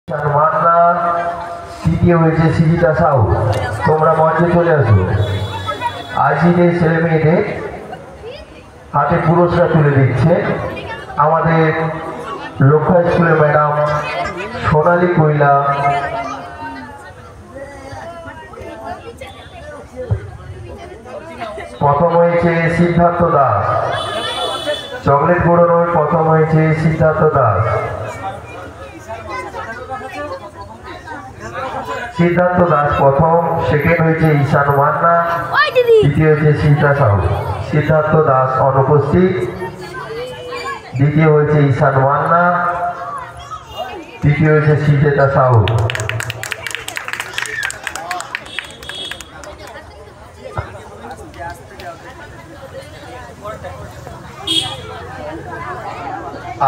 মান্না, তৃতীয় হয়েছে সিজিতা সাউ। তোমরা মঞ্চে চলে আসো। আইসিডির ছেলে মেয়েদের হাতে পুরস্কার তুলে দিচ্ছে আমাদের লক্ষ্য স্কুলের ম্যাডাম সোনালী কৈলা। প্রথম হয়েছে সিদ্ধার্থ দাস। চকলেট গুঁড়োর প্রথম হয়েছে সিদ্ধার্থ দাস। সিদ্ধার্থ দাস প্রথম, সেকেন্ড হয়েছে ঈশান মান্না, তৃতীয় হয়েছে সীতা সাহু। সিদ্ধার্থ দাস অনুপস্থিত, দ্বিতীয় হয়েছে ঈশান মান্না, তৃতীয় হয়েছে সীতা সাহু।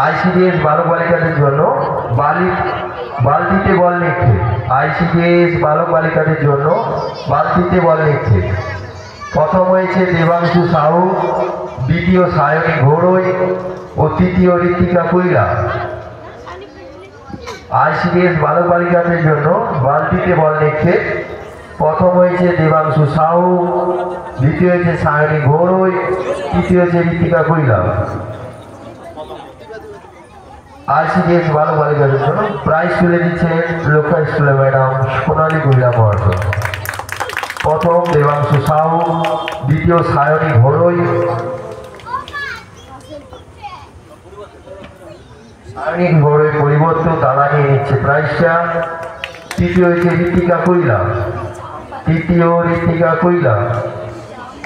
আইসিডিএস বালক বালিকাদের জন্য বালতিতে বল নিচ্ছে। আইসিডিএস বালক বালিকাদের জন্য বালতিতে বল নিচ্ছে। প্রথম হয়েছে দেবাংশু সাহু, দ্বিতীয় সায়নী ঘোড়ই ও তৃতীয় ঋতিকা কৈলা। আইসিডিএস বালক বালিকাদের জন্য বালতিতে বল নিচ্ছে। প্রথম হয়েছে দেবাংশু সাহু, দ্বিতীয় হয়েছে সায়নী ঘোড়ই, তৃতীয় হয়েছে ঋতিকা কৈলা। আইসিডিএস বালক বালিকাদের জন্য প্রাইজ তুলে দিচ্ছে লক্ষ্য স্কুলের ম্যাডাম সোনালী কৈলা মহাশয়। প্রথম দেবাংশু সাহু, দ্বিতীয় সায়নী ঘোড়ই, সায়নী ঘোড়ই পরিবর্তে তারা নিয়ে নিচ্ছে প্রাইজটা। তৃতীয় হয়েছে ঋতিকা কৈলা, তৃতীয় ঋতিকা কৈলা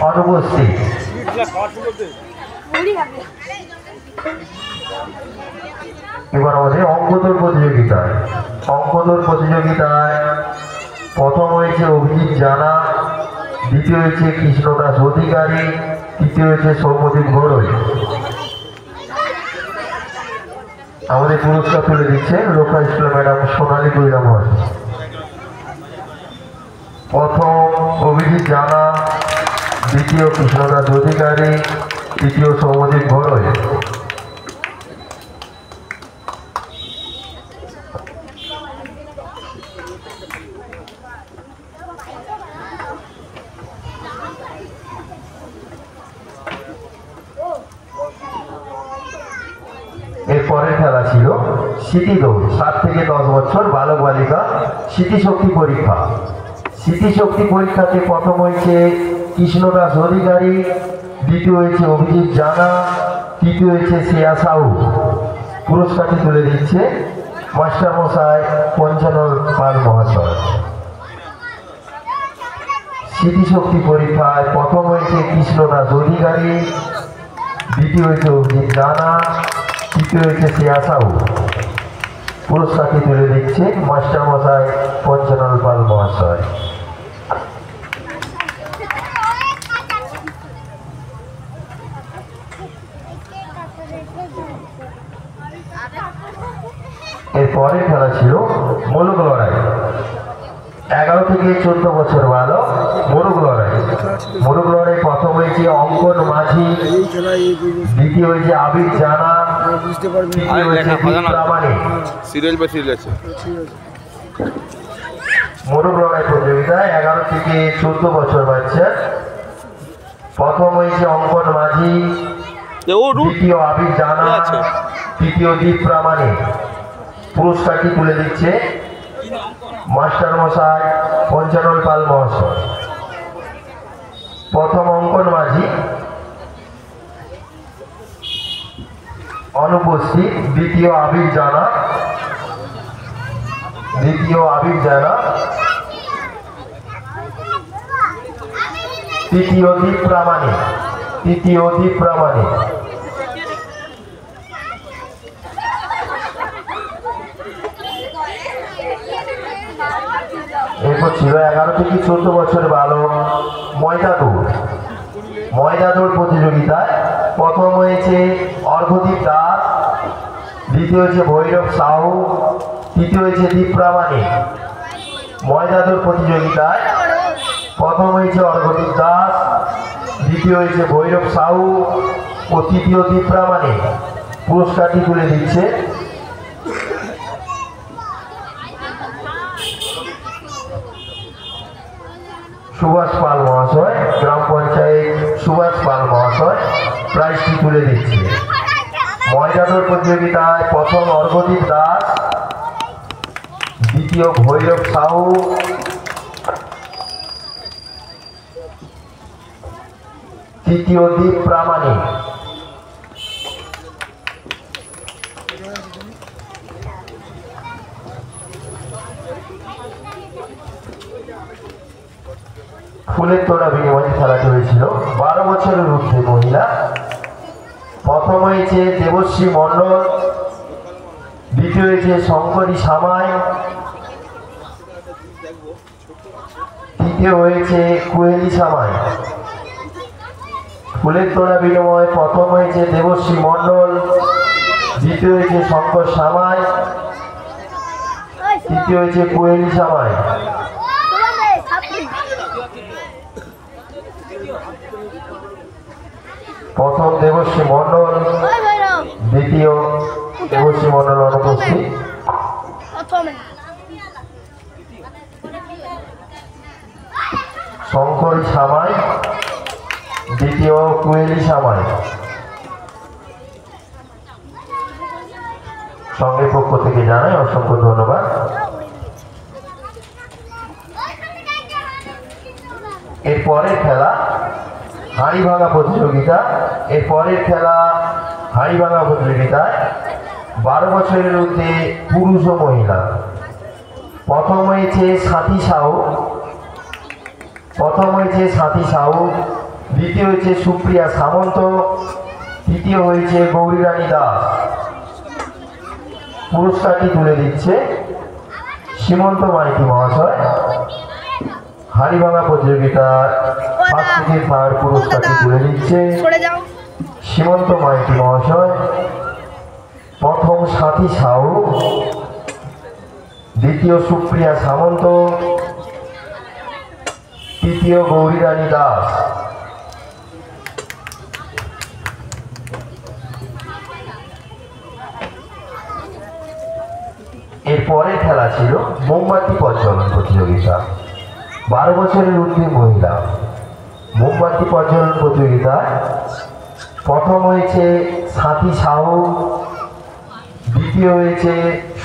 অনুপস্থিত। এবার আমাদের অঙ্কদৌড় প্রতিযোগিতায় প্রথম হয়েছে অভিজিৎ জানা, দ্বিতীয় হয়েছে কৃষ্ণদাস অধিকারী, তৃতীয় হয়েছে সৌম্যদীপ ঘোড়ই। আমাদের পুরস্কার তুলে দিচ্ছে লক্ষ্য স্কুলের ম্যাডাম সোনালী কৈলা মহাশয়। প্রথম অভিজিৎ জানা, দ্বিতীয় কৃষ্ণদাস অধিকারী, তৃতীয় সৌম্যদীপ ঘোড়ই। এরপরের খেলা ছিল স্মৃতি দৌড়। 7 থেকে 10 বছর বালক বালিকা স্মৃতিশক্তি পরীক্ষা। স্মৃতিশক্তি পরীক্ষাতে প্রথম হয়েছে কৃষ্ণদাস অধিকারী, দ্বিতীয় হয়েছে অভিজিৎ জানা, তৃতীয় হয়েছে শ্রেয়া সাহু। পুরস্কারটি তুলে দিচ্ছে মাস্টার মশাই পঞ্চানন পাল মহাশয়। স্মৃতিশক্তি পরীক্ষায় প্রথম হয়েছে কৃষ্ণদাস অধিকারী, দ্বিতীয় হয়েছে অভিজিৎ জানা, তৃতীয় হয়েছে শ্রেয়া সাহু। পুরস্কারটি তুলে দিচ্ছে মাস্টার মশাই পঞ্চানন পাল মহাশয়। এরপরের খেলা ছিল মোরগ লড়াই। 11 থেকে 14 বছর বালক মোরগ লড়াই প্রথম হয়েছে অঙ্কন মাঝি, দ্বিতীয় হয়েছে আবির জানা, তৃতীয় হয়েছে প্রামাণিক। মোরগ লড়াই প্রতিযোগিতায় 11 থেকে 14 বছর বাচ্চা। প্রথম হয়েছে অঙ্কন মাঝি, দ্বিতীয় আবির জানা, তৃতীয় দীপ প্রামাণিক। পুরস্কারটি তুলে দিচ্ছে মাস্টার মশাই পঞ্চানন পাল মহাশয়। প্রথম অঙ্কন মাঝি অনুপস্থিত, দ্বিতীয় আবির জানা, তৃতীয় দীপ প্রামাণিক। এরপর ছিল 11 থেকে 14 বছর বালক ময়দা দৌড় প্রতিযোগিতায় প্রথম হয়েছে অর্ঘদীপ দাস, দ্বিতীয় হয়েছে ভৈরব সাহু, তৃতীয় হয়েছে দীপ প্রামাণিক। ময়দা দৌড় প্রতিযোগিতায় প্রথম হয়েছে অর্ঘদীপ দাস, দ্বিতীয় হয়েছে ভৈরব সাহু ও তৃতীয় দীপ প্রামাণিক। পুরস্কারটি তুলে দিচ্ছে সুভাষ পাল মহাশয়, গ্রাম পঞ্চায়েত সুভাষ পাল মহাশয় প্রাইজটি তুলে দিচ্ছে। ময়দা দৌড় প্রতিযোগিতায় প্রথম অর্ঘদীপ দাস, দ্বিতীয় ভৈরব সাহু, তৃতীয় দীপ প্রামাণিক। ফুলের তোড়া বিনিময়ে খেলাটি হয়েছিল। 12 বছরের ঊর্ধ্বে মহিলা। প্রথম হয়েছে দেবশ্রী মণ্ডল, দ্বিতীয় হয়েছে শঙ্করী সামাই, তৃতীয় হয়েছে কুহেলি সামাই। ফুলের তোড়া বিনিময়ে প্রথম হয়েছে দেবশ্রী মণ্ডল, দ্বিতীয় হয়েছে শঙ্কর সামাই, তৃতীয় হয়েছে কুহেলি সামাই। প্রথম দেবশ্রী মণ্ডল, দ্বিতীয় দেবশ্রী মণ্ডল অনুপস্থিত। শঙ্করী সামাই, দ্বিতীয় কুহেলি সামাই। সঙ্গে পক্ষ থেকে জানাই অসংখ্য ধন্যবাদ। এরপরের খেলা হাঁড়ি ভাঙা প্রতিযোগিতা। এরপরের খেলা হাঁড়ি ভাঙা প্রতিযোগিতায় 12 বছরের ঊর্ধ্বে পুরুষ ও মহিলা। প্রথম হয়েছে সাথী সাহু, দ্বিতীয় হয়েছে সুপ্রিয়া সামন্ত, তৃতীয় হয়েছে গৌরী রানী দাস। পুরস্কারটি তুলে দিচ্ছে সীমন্ত মাইতি মহাশয়। হাঁড়ি ভাঙা প্রতিযোগিতার পুরস্কারটি তুলে দিচ্ছে সীমন্ত মাইতি মহাশয়। প্রথম সাথী সাহু, দ্বিতীয় সুপ্রিয়া সামন্ত, তৃতীয় গৌরী রানী দাস। এরপরের খেলা ছিল মোমবাতি প্রজ্বলন প্রতিযোগিতা। 12 বছরের ঊর্ধ্বে মহিলা। মোমবাতি প্রজ্বলন প্রতিযোগিতায় প্রথম হয়েছে সাথী সাহু, দ্বিতীয় হয়েছে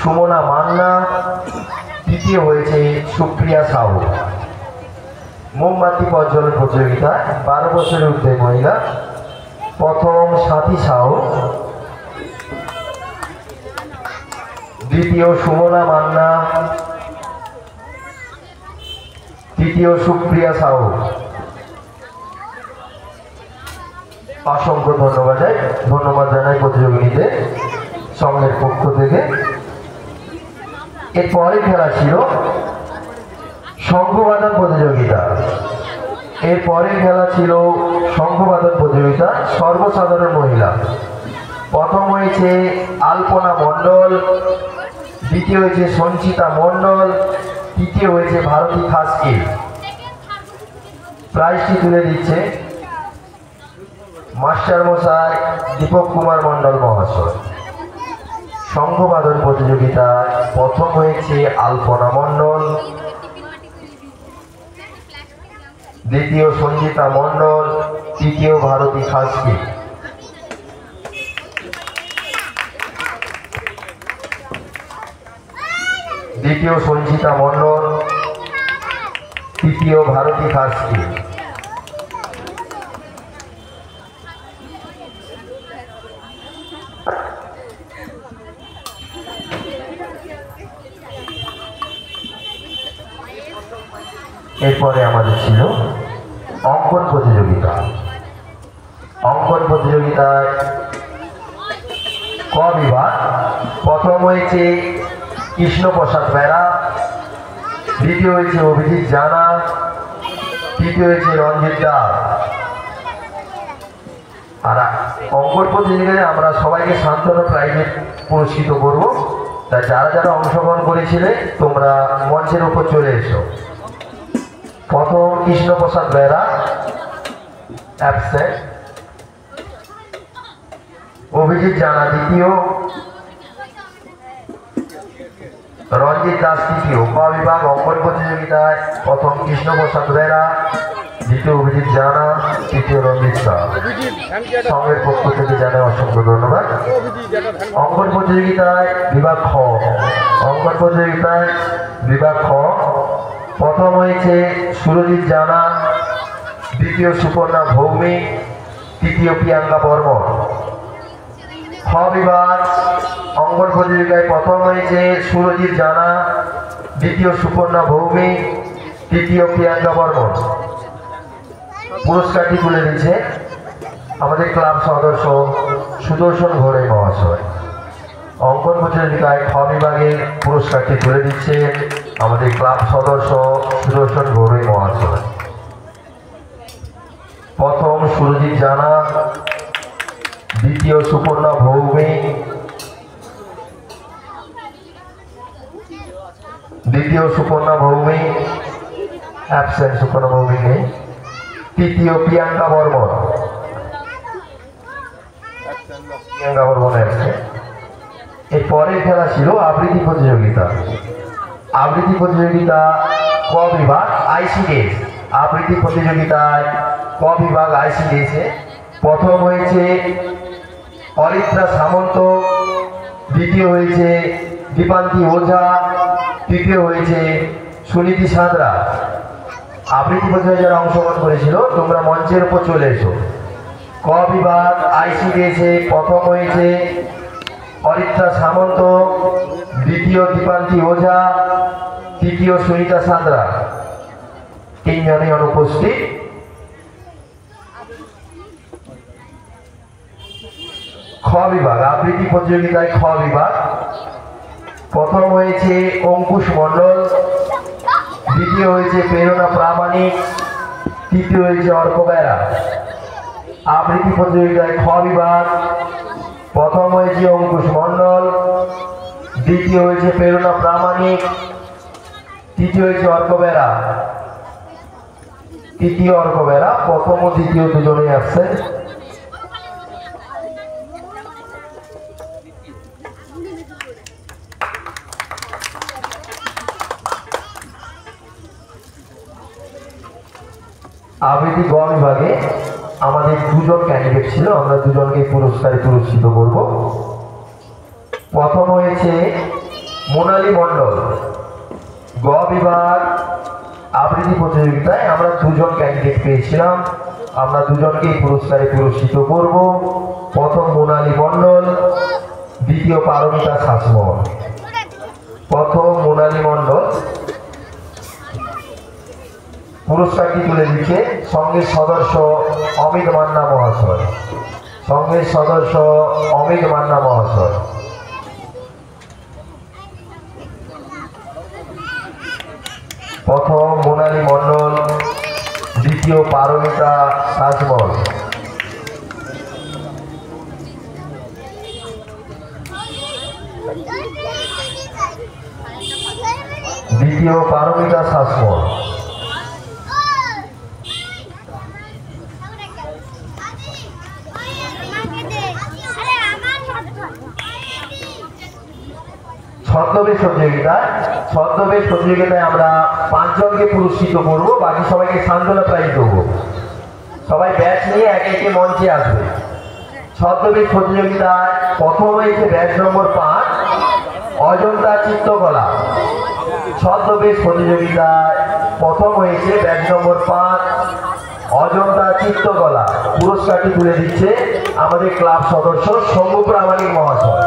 সুমনা মান্না, তৃতীয় হয়েছে সুপ্রিয়া সাহু। মোমবাতি প্রজ্বলন প্রতিযোগিতায় 12 বছরের ঊর্ধ্বে মহিলা। প্রথম সাথী সাহু, দ্বিতীয় সুমনা মান্না, তৃতীয় সুপ্রিয়া সাহু। অসংখ্য ধন্যবাদ জানাই প্রতিযোগিনীদের সঙ্গের পক্ষ থেকে। এরপরে খেলা ছিল শঙ্খবাদন প্রতিযোগিতা। সর্বসাধারণ মহিলা। প্রথম হয়েছে আলপনা মণ্ডল, দ্বিতীয় হয়েছে সঞ্চিতা মণ্ডল, তৃতীয় হয়েছে ভারতী খাসকি। প্রাইজটি তুলে দিচ্ছে মাস্টার মশাই দীপক কুমার মণ্ডল মহাশয়। শঙ্খবাদন প্রতিযোগিতায় প্রথম হয়েছে আলপনা মণ্ডল, দ্বিতীয় সঞ্চিতা মণ্ডল, তৃতীয় ভারতী খাসকি। দ্বিতীয় সঞ্চিতা মণ্ডল, তৃতীয় ভারতী খাসকি। এরপরে আমাদের ছিল অঙ্কন প্রতিযোগিতা। প্রতিযোগিতায় ক বিভাগ। প্রথম হয়েছে কৃষ্ণপ্রসাদ বেড়া, দ্বিতীয় হয়েছে অভিজিৎ জানা, তৃতীয় হয়েছে রঞ্জিত দাস। আর অঙ্কন প্রতিযোগিতায় আমরা সবাইকে সান্ত্বনা প্রাইজে পুরস্কৃত করব। তাই যারা অংশগ্রহণ করেছিলে তোমরা মঞ্চের উপর চলে এসো। প্রথম কৃষ্ণপ্রসাদ বেড়া, অ্যাবসেন্ট। অভিজিৎ জানা দ্বিতীয়, রঞ্জিত দাস তৃতীয়। ক বিভাগ অঙ্কন প্রতিযোগিতায় প্রথম কৃষ্ণপ্রসাদ বেরা, দ্বিতীয় অভিজিৎ জানা, তৃতীয় রঞ্জিত শাহ। সঙ্গের পক্ষ থেকে জানাই অসংখ্য ধন্যবাদ। অঙ্কন প্রতিযোগিতায় বিভাগ খ, অঙ্কন প্রতিযোগিতায় বিভাগ খ প্রথম হয়েছে সুরজিৎ জানা, দ্বিতীয় সুকন্যা ভৌমিক, তৃতীয় প্রিয়াঙ্কা বর্মন। খ বিভাগ অঙ্কন প্রতিযোগিতায় প্রথম হয়েছে সুরজিৎ জানা, দ্বিতীয় সুকন্যা ভৌমিক, তৃতীয় প্রিয়াঙ্কা বর্মন। পুরস্কারটি তুলে দিচ্ছে আমাদের ক্লাব সদস্য সুদর্শন ঘোড়াই মহাশয়। অঙ্কন প্রতিযোগিতায় খ বিভাগের পুরস্কারটি তুলে দিচ্ছে আমাদের ক্লাব সদস্য সুদর্শন ঘোড়াই মহাশয়। প্রথম সুরজিৎ জানা, দ্বিতীয় সুকন্যা ভৌমিক, অ্যাবসেন্ট সুকন্যা ভৌমিক নেই, তৃতীয় প্রিয়াঙ্কা বর্মন, এর পরের খেলা ছিল আবৃত্তি প্রতিযোগিতা। আবৃত্তি প্রতিযোগিতা ক বিভাগ আইসিডিএস। আবৃত্তি প্রতিযোগিতায় ক বিভাগ আইসিডিএসে প্রথম হয়েছে অরিত্রা সামন্ত, দ্বিতীয় হয়েছে দীপান্তি ওঝা, তৃতীয় হয়েছে সুনীতি সাঁতরা। আবৃত্তি প্রতিযোগিতায় যারা অংশগ্রহণ করেছিল তোমরা মঞ্চের উপর চলে এসো। ক বিভাগ আইসিডিএসে প্রথম হয়েছে অরিত্রা সামন্ত, দ্বিতীয় দীপান্তি ওঝা, তৃতীয় সুনীতা সাঁতরা। তিনজনই অনুপস্থিত। খ বিভাগ আবৃত্তি প্রতিযোগিতায় খ বিভাগ প্রথম হয়েছে অঙ্কুশ মণ্ডল, দ্বিতীয় হয়েছে প্রেরণা প্রামাণিক, তৃতীয় হয়েছে অর্ক বেরা। আবৃত্তি প্রতিযোগিতায় খ বিভাগ প্রথম হয়েছে অঙ্কুশ মণ্ডল, দ্বিতীয় হয়েছে প্রেরণা প্রামাণিক, তৃতীয় হয়েছে অর্ক বেরা। তৃতীয় অর্ক বেরা, প্রথম ও দ্বিতীয় দুজনেই আসছে। আবৃত্তি গ বিভাগে আমাদের দুজন ক্যান্ডিডেট ছিল, আমরা দুজনকে পুরস্কারে পুরস্কৃত করব। প্রথম হয়েছে মোনালি মণ্ডল। গ বিভাগ আবৃত্তি প্রতিযোগিতায় আমরা দুজন ক্যান্ডিডেট পেয়েছিলাম, আমরা দুজনকে পুরস্কারে পুরস্কৃত করব। প্রথম মোনালি মণ্ডল, দ্বিতীয় পারমিতা শাসমল। প্রথম মোনালি মণ্ডল পুরস্কারটি তুলে দিচ্ছে সংঘের সদস্য অমিত মান্না মহাশয়। সংঘের সদস্য অমিত মান্না মহাশয়। প্রথম মোনালি মণ্ডল, দ্বিতীয় পারমিতা শাসমল। দ্বিতীয় পারমিতা শাসমল। ছদ্মবেশ প্রতিযোগিতায় আমরা 5 জনকে পুরস্কৃত করব, বাকি সবাইকে সান্ত্বনা প্রাইজ দেবো। সবাই ব্যাচ নিয়ে একে একে মঞ্চে আসবে। ছদ্মবেশ প্রতিযোগিতায় প্রথম হয়েছে ব্যাচ নম্বর 5 অজন্তা চিত্রকলা। ছদ্মবেশ প্রতিযোগিতায় প্রথম হয়েছে ব্যাচ নম্বর 5 অজন্তা চিত্রকলা। পুরস্কারটি তুলে দিচ্ছে আমাদের ক্লাব সদস্য শম্ভু প্রামাণিক মহাশয়।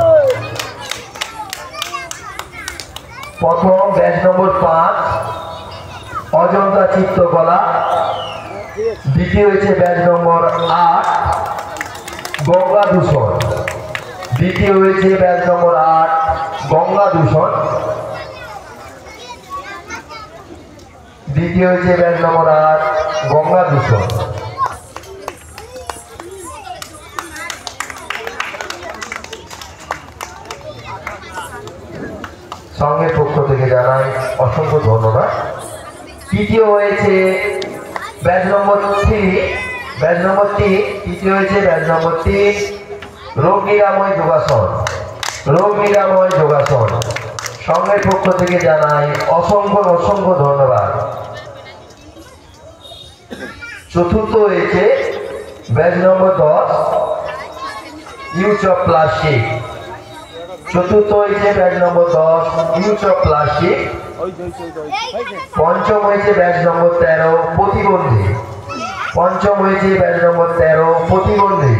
প্রথম ব্যাচ নম্বর 5 অজন্তা চিত্রকলা, দ্বিতীয় হয়েছে ব্যাচ নম্বর 8 গঙ্গা দূষণ। দ্বিতীয় হয়েছে ব্যাচ নম্বর 8 গঙ্গা দূষণ। দ্বিতীয় হয়েছে ব্যাচ নম্বর 8 গঙ্গা দূষণ। সংঘের পক্ষ থেকে জানাই অসংখ্য ধন্যবাদ। তৃতীয় হয়েছে ব্যাচ নম্বর 3 তৃতীয় হয়েছে ব্যাচ নম্বর 3 রোগ নিরাময় যোগাসন। সংঘের পক্ষ থেকে জানাই অসংখ্য অসংখ্য ধন্যবাদ। চতুর্থ হয়েছে batch number 10 use of plastic. চতুর্থ হয়েছে batch number 10 use of plastic. পঞ্চম হয়েছে ব্যাচ নম্বর 13 প্রতিবন্ধী। পঞ্চম হয়েছে ব্যাচ নম্বর 13 প্রতিবন্ধী।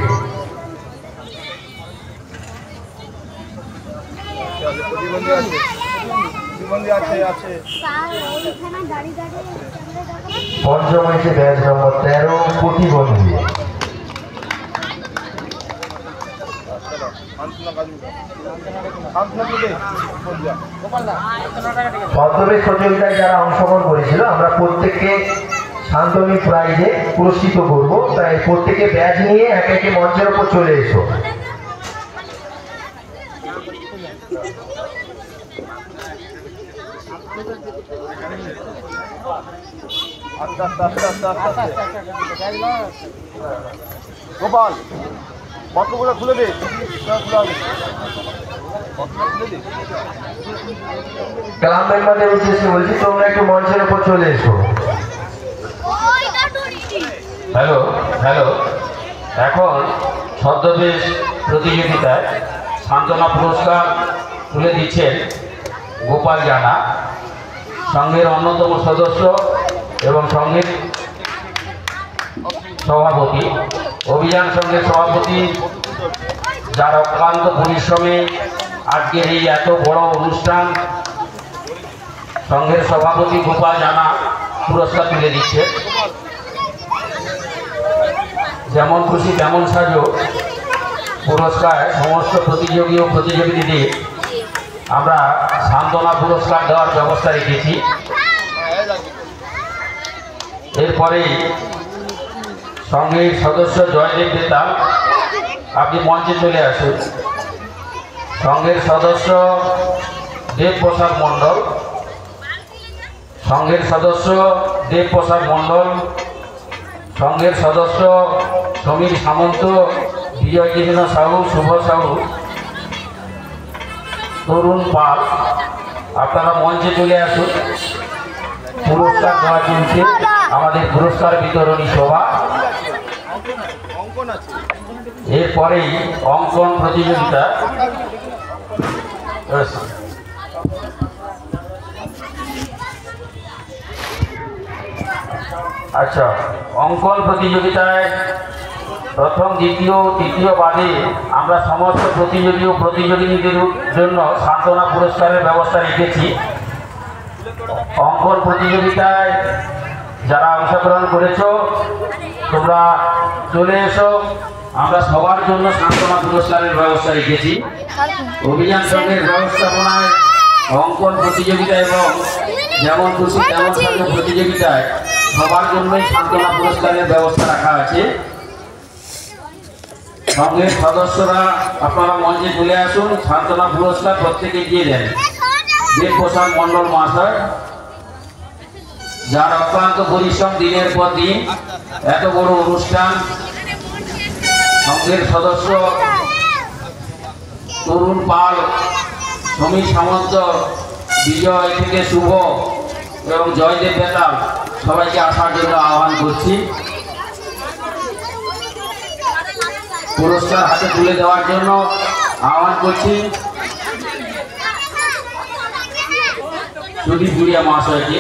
পঞ্চম হয়েছে ব্যাচ নম্বর 13 প্রতিবন্ধী। ছদ্মবেশ প্রতিযোগিতায় যারা অংশগ্রহণ করেছিল আমরা প্রত্যেককে শান্তনী প্রাইজে পুরস্কৃত করব, তাই প্রত্যেকে ব্যাচ নিয়ে একে একে মঞ্চের উপর চলে এসো। গোপাল পত্রগুলো খুলে দে, ক্লাব মেম্বারদের উদ্দেশ্যে বলছি তোমরা একটু মঞ্চের উপর চলে এসো। হ্যালো হ্যালো এখন ছদ্মবেশ প্রতিযোগিতায় সান্ত্বনা পুরস্কার তুলে দিচ্ছেন গোপাল জানা, সংঘের অন্যতম সদস্য এবং সংঘের সভাপতি, অভিযান সংঘের সভাপতি, যার অক্লান্ত পরিশ্রমে আজকের এই এত বড় অনুষ্ঠান সংঘের সভাপতি গোপাল জানা পুরস্কার তুলে দিচ্ছে। যেমন খুশি তেমন সাজো পুরস্কার সমস্ত প্রতিযোগী ও প্রতিযোগীদের আমরা সান্ত্বনা পুরস্কার দেওয়ার ব্যবস্থা রেখেছি। এরপরে সংঘের সদস্য জয়দেব বেতাল, আপনি মঞ্চে চলে আসুন। সংঘের সদস্য দেবপ্রসাদ মণ্ডল, সংঘের সদস্য দেবপ্রসাদ মণ্ডল, সংঘের সদস্য সমীর সামন্ত, বিজয় কৃষ্ণ সাহু, শুভ সাহু, তরুণ পাল, আপনারা মঞ্চে চলে আসুন। পুরস্কার দেওয়া চলছে আমাদের পুরস্কার বিতরণী সভা। এরপরেই অঙ্কন প্রতিযোগিতা। আচ্ছা, অঙ্কন প্রতিযোগিতায় প্রথম দ্বিতীয় তৃতীয় বাদে আমরা সমস্ত প্রতিযোগী ও প্রতিযোগীদের জন্য সান্ত্বনা পুরস্কারের ব্যবস্থা রেখেছি। অঙ্কন প্রতিযোগিতায় যারা অংশগ্রহণ করেছ তোমরা চলে এসো, আমরা সবার জন্য সান্ত্বনা পুরস্কারের ব্যবস্থা রেখেছি। অভিযান সংঘের ব্যবস্থাপনায় অঙ্কন প্রতিযোগিতা এবং যেমন খুশি তেমন সাজো প্রতিযোগিতায় সবার জন্যই সান্ত্বনা পুরস্কারের ব্যবস্থা রাখা আছে। সংঘের সদস্যরা আপনারা মঞ্চে চলে আসুন, সান্ত্বনা পুরস্কার প্রত্যেকে দিয়ে দেন। দেবপ্রসাদ মণ্ডল মহাশয়, যার অক্লান্ত পরিশ্রম দিনের পর দিন এত বড় অনুষ্ঠান, সংঘের সদস্য তরুণ পাল, সমীর সামন্ত, বিজয় থেকে শুভ এবং জয়দেব বেতাল সবাইকে আসার জন্য আহ্বান করছি। পুরস্কার হাতে তুলে দেওয়ার জন্য আহ্বান করছি সুদীপ গুড়িয়া মহাশয়কে।